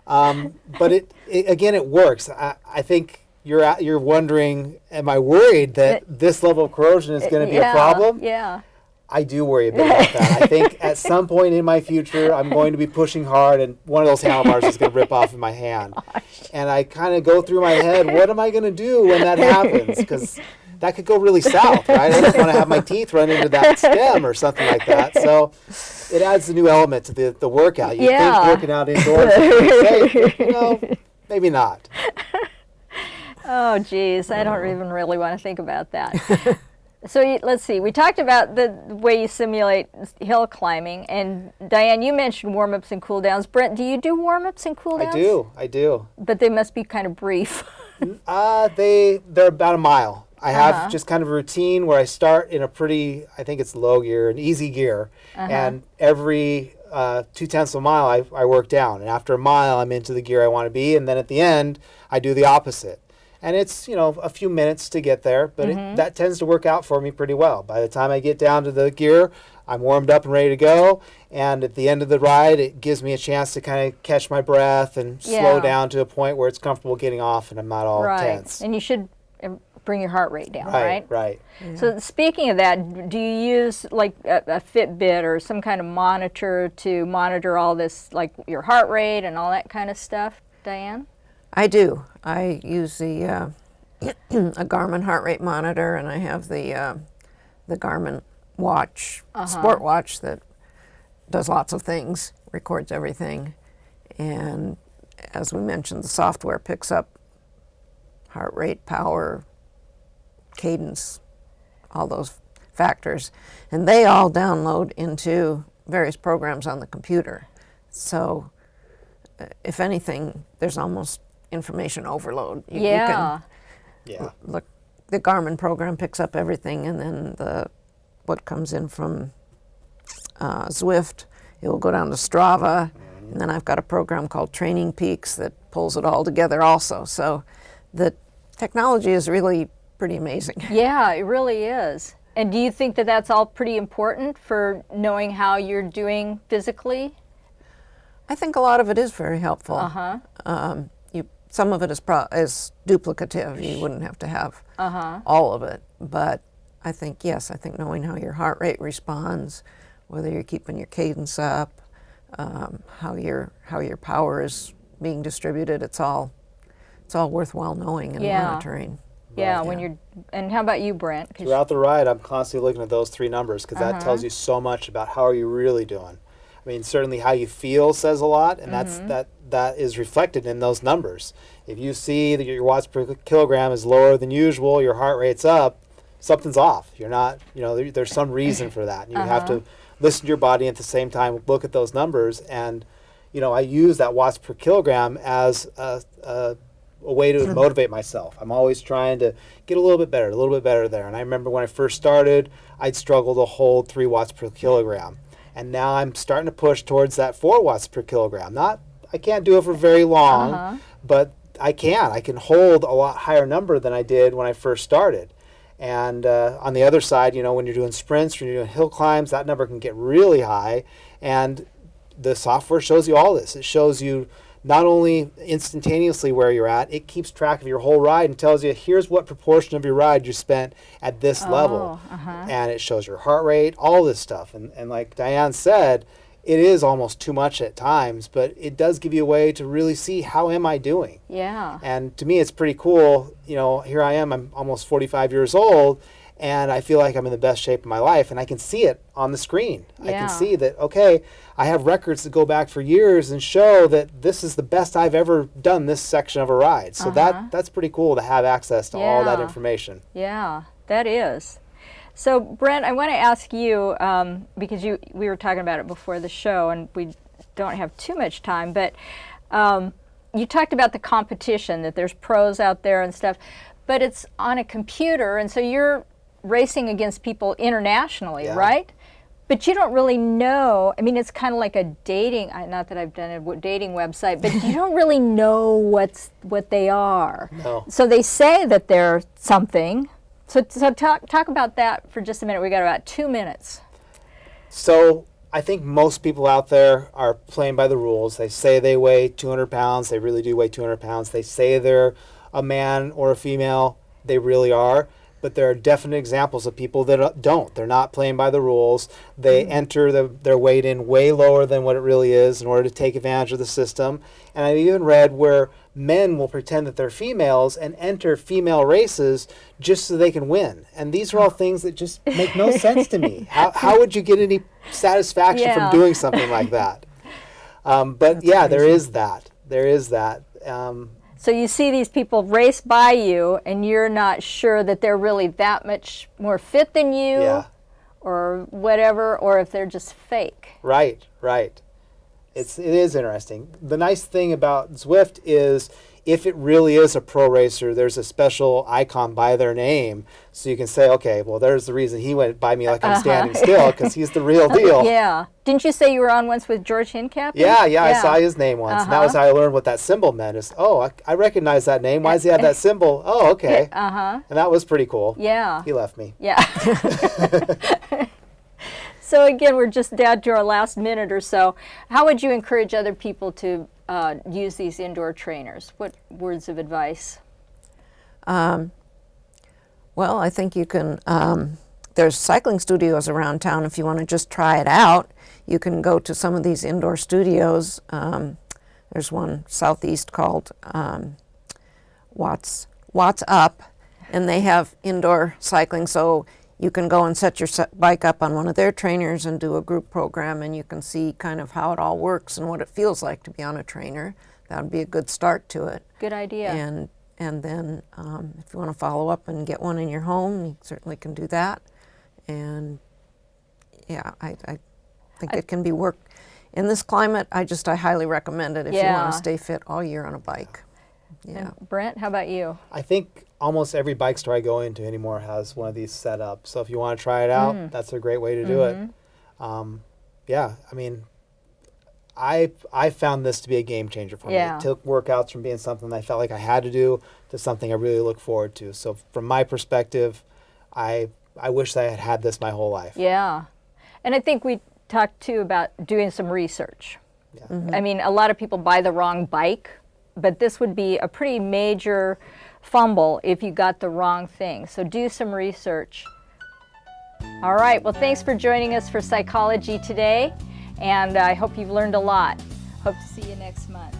But it works. I think you're wondering, am I worried that this level of corrosion is going to be a problem? Yeah. I do worry a bit about that. I think at some point in my future, I'm going to be pushing hard, and one of those handlebars is going to rip off in my hand. And I kind of go through my head, what am I going to do when that happens? Because that could go really south, right? I don't want to have my teeth run into that stem or something like that. So it adds a new element to the workout. You think working out indoors is safe, but, you know, maybe not. Oh, geez, I don't even really want to think about that. So let's see, we talked about the way you simulate hill climbing, and Diane, you mentioned warm-ups and cool-downs. Brent, do you do warm-ups and cool-downs? I do. But they must be kind of brief. They're about a mile. I have just kind of a routine where I start in a pretty, I think it's low gear, an easy gear, and every 0.2 of a mile I work down, and after a mile I'm into the gear I want to be, and then at the end I do the opposite. And it's, you know, a few minutes to get there, but that tends to work out for me pretty well. By the time I get down to the gear, I'm warmed up and ready to go. And at the end of the ride, it gives me a chance to kind of catch my breath and slow down to a point where it's comfortable getting off and I'm not all tense. And you should bring your heart rate down, right? Right. Yeah. So speaking of that, do you use like a Fitbit or some kind of monitor to monitor all this, like your heart rate and all that kind of stuff, Diane? I do. I use the a Garmin heart rate monitor, and I have the Garmin watch, sport watch that does lots of things, records everything, and as we mentioned, the software picks up heart rate, power, cadence, all those factors, and they all download into various programs on the computer. So, if anything, there's almost information overload. You can look, the Garmin program picks up everything, and then what comes in from Zwift, it will go down to Strava, and then I've got a program called Training Peaks that pulls it all together also. So the technology is really pretty amazing. Yeah, it really is. And do you think that that's all pretty important for knowing how you're doing physically? I think a lot of it is very helpful. Some of it is duplicative. You wouldn't have to have all of it. But I think, yes, I think knowing how your heart rate responds, whether you're keeping your cadence up, how your power is being distributed, it's all worthwhile knowing and monitoring. Yeah, and how about you, Brent? Throughout the ride, I'm constantly looking at those three numbers because that tells you so much about how are you really doing. I mean, certainly how you feel says a lot, and that is reflected in those numbers. If you see that your watts per kilogram is lower than usual, your heart rate's up, something's off. You're not, there's some reason for that. You have to listen to your body at the same time, look at those numbers, and, I use that watts per kilogram as a way to motivate myself. I'm always trying to get a little bit better there. And I remember when I first started, I'd struggle to hold 3 watts per kilogram. And now I'm starting to push towards that 4 watts per kilogram. I can't do it for very long, but I can hold a lot higher number than I did when I first started. And on the other side, when you're doing sprints, when you're doing hill climbs, that number can get really high. And the software shows you all this. It shows you not only instantaneously where you're at, it keeps track of your whole ride and tells you here's what proportion of your ride you spent at this level. And it shows your heart rate, all this stuff. And like Diane said, it is almost too much at times, but it does give you a way to really see how am I doing. Yeah. And to me, it's pretty cool. Here I am, I'm almost 45 years old, and I feel like I'm in the best shape of my life, and I can see it on the screen. I can see that, okay, I have records that go back for years and show that this is the best I've ever done this section of a ride. So that's pretty cool to have access to all that information. Yeah, that is. So Brent, I want to ask you, because we were talking about it before the show, and we don't have too much time, but you talked about the competition, that there's pros out there and stuff, but it's on a computer, and so you're racing against people internationally, right? But you don't really know. I mean, it's kind of like a dating, not that I've done a dating website, but you don't really know what they are. No. So they say that they're something. So talk about that for just a minute. We got about 2 minutes. So I think most people out there are playing by the rules. They say they weigh 200 pounds. They really do weigh 200 pounds. They say they're a man or a female. They really are. but there are definite examples of people that don't. They're not playing by the rules. They enter their weight in way lower than what it really is in order to take advantage of the system. And I've even read where men will pretend that they're females and enter female races just so they can win. And these are all things that just make no sense to me. How would you get any satisfaction from doing something like that? But yeah, there is that. There is that. So you see these people race by you, and you're not sure that they're really that much more fit than you, Yeah. or whatever, or if they're just fake. Right, right. It is interesting. The nice thing about Zwift is if it really is a pro racer, there's a special icon by their name. So you can say, okay, well, there's the reason he went by me like I'm standing still, because he's the real deal. Yeah. Didn't you say you were on once with George Hincapie? Yeah, I saw his name once. And that was how I learned what that symbol meant. Is, I recognize that name. Why does he have that symbol? Oh, okay. And that was pretty cool. Yeah. He left me. Yeah. So again, we're just down to our last minute or so. How would you encourage other people to use these indoor trainers? What words of advice? Well, I think you can, there's cycling studios around town. If you want to just try it out, you can go to some of these indoor studios. There's one southeast called Watts Up, and they have indoor cycling, so you can go and set your bike up on one of their trainers and do a group program, and you can see kind of how it all works and what it feels like to be on a trainer. That would be a good start to it. Good idea. And then if you want to follow up and get one in your home, you certainly can do that. And yeah, I think it can be worked. In this climate, I highly recommend it if you want to stay fit all year on a bike. Yeah. And Brent, how about you? I think almost every bike store I go into anymore has one of these set up. So if you want to try it out, that's a great way to do it. Yeah, I mean, I found this to be a game changer for me. It took workouts from being something I felt like I had to do to something I really look forward to. So from my perspective, I wish that I had had this my whole life. Yeah. And I think we talked too about doing some research. Yeah. I mean, a lot of people buy the wrong bike, but this would be a pretty major fumble if you got the wrong thing. So do some research. All right, well, thanks for joining us for Psychology today, and I hope you've learned a lot. Hope to see you next month.